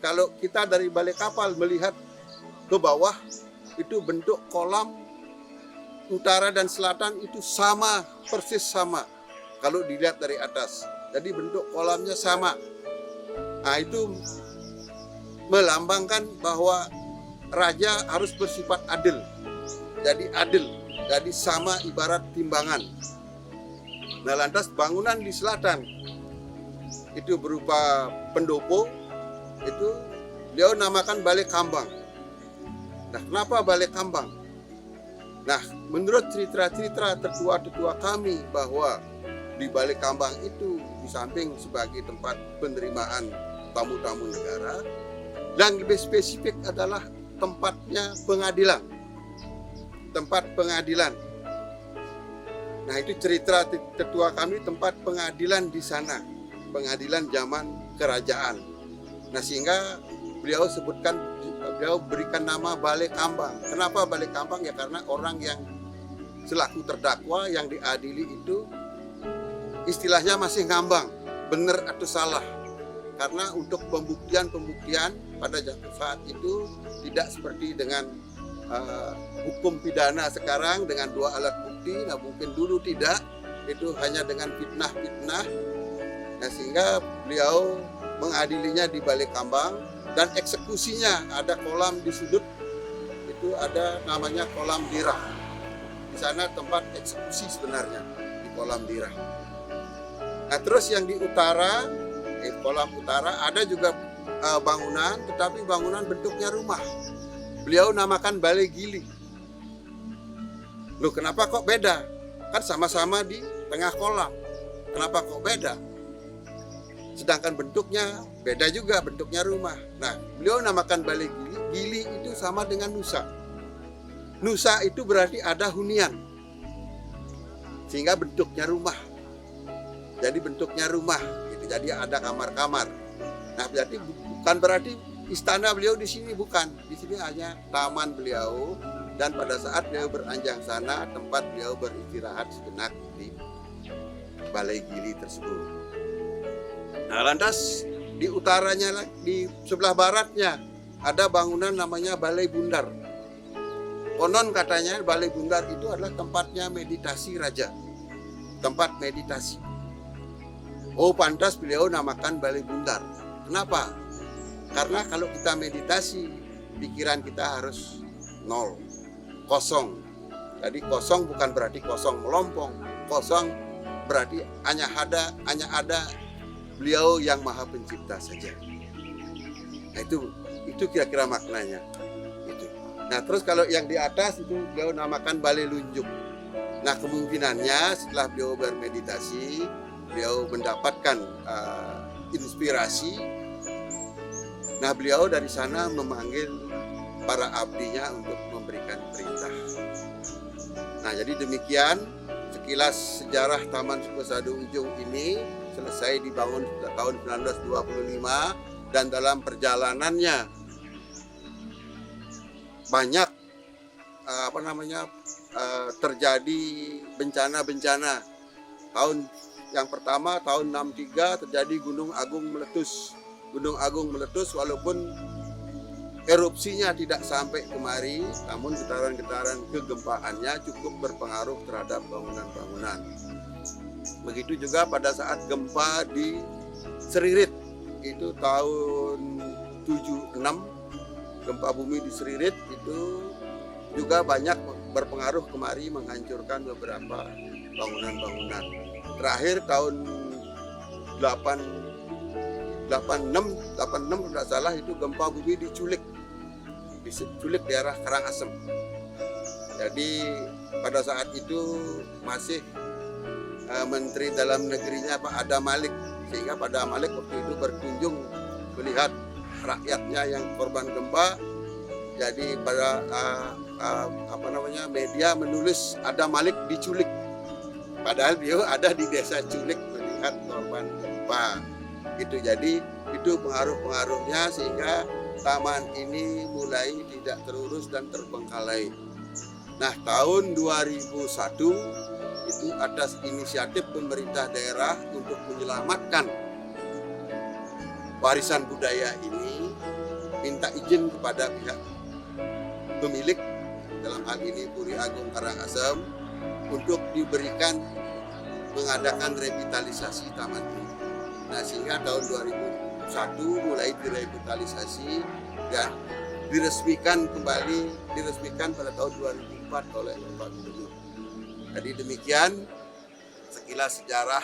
kalau kita dari balik kapal melihat ke bawah, itu bentuk kolam utara dan selatan itu sama, persis sama kalau dilihat dari atas. Jadi bentuk kolamnya sama. Nah, itu melambangkan bahwa raja harus bersifat adil. Jadi adil, jadi sama ibarat timbangan. Nah, lantas bangunan di selatan itu berupa pendopo, itu beliau namakan Balai Kambang. Nah, kenapa Balai Kambang? Nah, menurut cerita-cerita tetua-tetua kami bahwa di Balai Kambang itu di samping sebagai tempat penerimaan tamu-tamu negara, yang lebih spesifik adalah tempatnya pengadilan. Tempat pengadilan. Nah, itu cerita tetua kami, tempat pengadilan di sana. Pengadilan zaman kerajaan. Nah, sehingga beliau berikan nama Balai Kambang. Kenapa Balai Kambang? Ya karena orang yang selaku terdakwa yang diadili itu istilahnya masih ngambang, benar atau salah. Karena untuk pembuktian pada saat itu tidak seperti dengan hukum pidana sekarang dengan 2 alat bukti. Nah, mungkin dulu tidak, itu hanya dengan fitnah-fitnah. Nah, sehingga beliau mengadilinya di Balai Kambang, dan eksekusinya ada kolam di sudut, itu ada namanya kolam dirah. Di sana tempat eksekusi sebenarnya, di kolam dirah. Nah, terus yang di utara, kolam utara ada juga bangunan, tetapi bangunan bentuknya rumah. Beliau namakan Balai Gili. Loh, kenapa kok beda? Kan sama-sama di tengah kolam. Kenapa kok beda? Sedangkan bentuknya beda juga, bentuknya rumah. Nah, beliau namakan Balai Gili. Gili itu sama dengan Nusa. Nusa itu berarti ada hunian. Sehingga bentuknya rumah. Jadi bentuknya rumah. Gitu. Jadi ada kamar-kamar. Nah, bukan berarti istana beliau di sini, bukan. Di sini hanya taman beliau, dan pada saat beliau beranjang sana, tempat beliau beristirahat sejenak di Balai Gili tersebut. Nah, lantas di utaranya, di sebelah baratnya ada bangunan namanya Balai Bundar. Konon katanya Balai Bundar itu adalah tempatnya meditasi raja. Tempat meditasi. Oh, pantas beliau namakan Balai Bundar. Kenapa? Karena kalau kita meditasi, pikiran kita harus nol, kosong. Jadi kosong bukan berarti kosong melompong. Kosong berarti hanya ada beliau yang maha pencipta saja. Nah, itu kira-kira maknanya. Itu. Nah, terus kalau yang di atas itu beliau namakan Balai Lunjuk. Nah, kemungkinannya setelah beliau bermeditasi, beliau mendapatkan inspirasi. Nah, beliau dari sana memanggil para abdinya untuk memberikan perintah. Nah, jadi demikian sekilas sejarah Taman Sukosado Ujung ini selesai dibangun tahun 1925, dan dalam perjalanannya banyak terjadi bencana-bencana. Yang pertama tahun 63 terjadi Gunung Agung meletus. Gunung Agung meletus walaupun erupsinya tidak sampai kemari, namun getaran-getaran kegempaannya cukup berpengaruh terhadap bangunan-bangunan. Begitu juga pada saat gempa di Seririt, itu tahun 76, gempa bumi di Seririt itu juga banyak berpengaruh kemari, menghancurkan beberapa bangunan-bangunan. Terakhir tahun 86 tidak salah, itu gempa bumi diculik daerah Karangasem. Jadi pada saat itu masih Menteri Dalam Negerinya Pak Adam Malik, sehingga Pak Adam Malik waktu itu berkunjung melihat rakyatnya yang korban gempa. Jadi pada media menulis Adam Malik diculik, padahal beliau ada di desa Culik melihat korban gempa. Gitu. Jadi itu pengaruh-pengaruhnya sehingga taman ini mulai tidak terurus dan terbengkalai. Nah, tahun 2001 itu atas inisiatif pemerintah daerah untuk menyelamatkan warisan budaya ini, minta izin kepada pihak pemilik, dalam hal ini Puri Agung Karangasem, untuk diberikan mengadakan revitalisasi taman ini. Nah, sehingga tahun 2001 mulai direvitalisasi dan diresmikan pada tahun 2004 oleh Bapak Gubernur. Jadi demikian sekilas sejarah